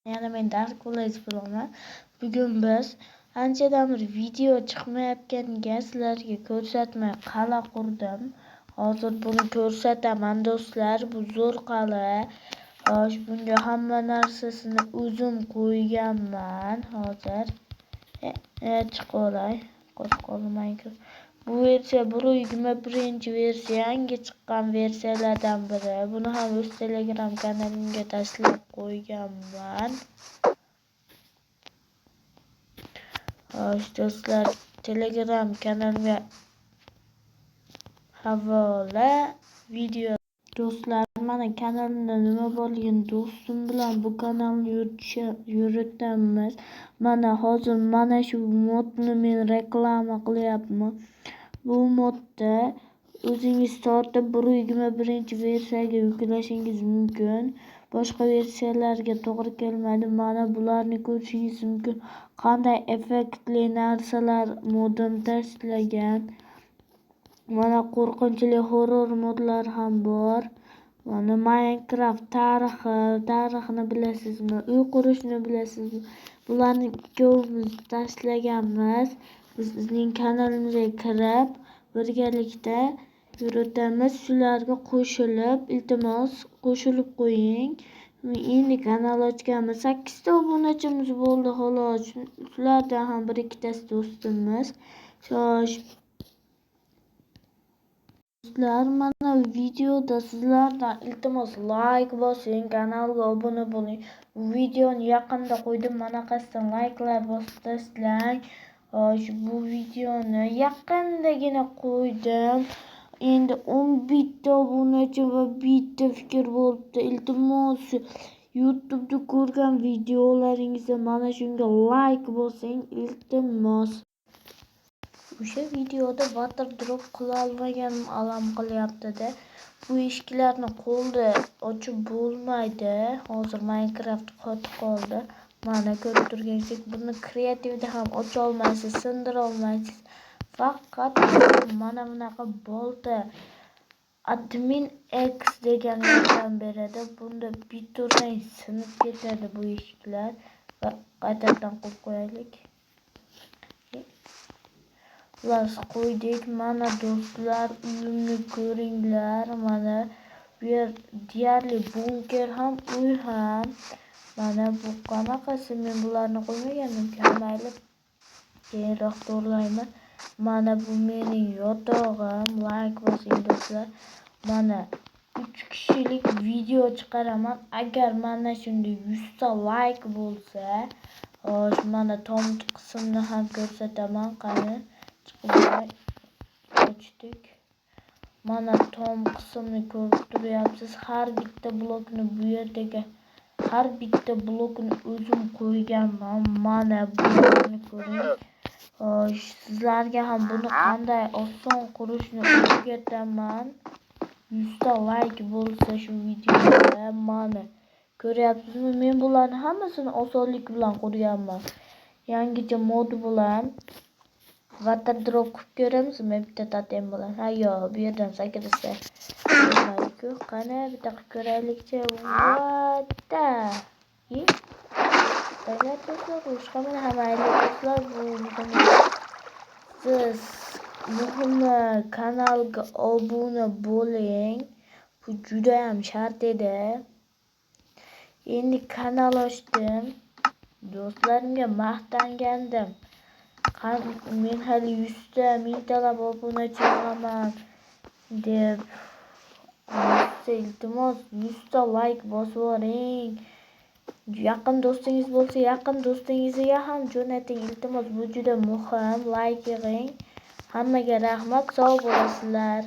Yana men Dark Village bo'laman. Bugun biz anchadan bir video chiqmayotganiga sizlarga ko'rsatmay qala qurdim. Hozir buni ko'rsataman do'stlar. Bu zo'r qala. Xo'sh, bunga hamma narsasini o'zim qo'yganman. Hozir chiqolay. Qo'shqolmaydi. Bu versiya 1.21 yangi chiqqan versiyalardan biri. Buni ham o'z Telegram kanalimga tashlab qo'yganman. Xo'sh do'stlar, Telegram kanalimga havola video. Do'stlar, mana kanalimda nima borligini do'stim bilan bu kanalni yuritamiz. Mana hozir mana shu modni men reklama qilyapman. Bu modda o'zingiz tortib 1.21 yuklashingiz mumkin. Boshqa versiyalarga to'g'ri kelmaydi. Mana bularni ko'rishingiz mumkin. Qanday effektli narsalar modini tashlagan. Mana qo'rqinchli horror modlar ham bor. Mana Minecraft tarixini bilasizmi? Uy qurishni bilasizmi? Bularni ikkovimiz tashlaganmiz. Bizning kanalimizga kirib, birgalikda yuritamiz. Shularga qo'shilib, iltimos qo'shilib qo'ying. Endi kanal ochganmiz. 8 ta obunachimiz bo'ldi xolos. Shulardan ham bir ikkitasi do'stimiz. Do'stlar, mana videoda sizlardan iltimos like bosing, kanalga obuna bo'ling. Bu videoni yaqinda qo'ydim. Mana qasdan like'lar bosib tashlang. Xo'sh, bu videoni yaqindagina qo'ydim. Endi 11 ta obunachi va bitta fikr bo'libdi. Iltimos YouTube'da ko'rgan videolaringizda mana shunga like bosing, iltimos. O'sha videoda water drop qila olmaganim alam qilyapti-da. Bu eshiklarni qo'lda ochib bo'lmaydi. Hozir Minecraft qotib qoldi. Mana ko'rib turganingizdek, buni kreativda ham ocha olmaysiz, sindira olmaysiz. Faqat mana bunaqa bolta Admin X degan yordam beradi. Bunda biturang sinib ketadi bu eshiklar. Va qaytadan qo'yib qo'yaylik. Las qo'ydik. Mana do'stlar, uyimni ko'ringlar. Mana bu yer deyarli bunker ham, uy ham. Mana bu qanaqasi, men bularni qo'ymagandim. Mayli, keyinroq to'g'rilayman. Mana bu mening yotog'im. Like bosing do'stlar. Mana 3 kishilik video chiqaraman. Agar mana shunda 100 ta like bo'lsa, xo'sh, mana tom qismini ham ko'rsataman. Qani ochdik. Mana tom qismini ko'rib turyapsiz. Har bitta blokni bu yerdagi har bitta blokni o'zim qo'yganman. Mana bularni ko'ring. Xo'sh, sizlarga ham buni qanday oson qurishni o'rgataman. 100 ta like bo'lsa shu videoga. Mana ko'ryapsizmi? Men bularni hammasini osonlik bilan qurganman. Yangicha mod bilan water drop qilib ko'ramizmi? Bitta totem bilan. Ha yo'q, bu yerdan sakrasa bo'lmaydi-ku. Qani bitta qilib ko'raylikchi. Vata. Do'stlar, boshqamini ham do'stlar, bu siz muhimi kanalga obuna bo'ling. Bu juda ham shart edi. Endi kanal ochdim. Do'stlarimga maqtangandim. Men hali 100 ta, 1000 talab obunachi bo'laman deb. Iltimos 100 ta like bosib yuboring. Yaqin do'stingiz bo'lsa, yaqin do'stingizga ham jo'nating. Iltimos, bu juda muhim. Like yig'ing. Hammaga rahmat, sog' bo'lasizlar.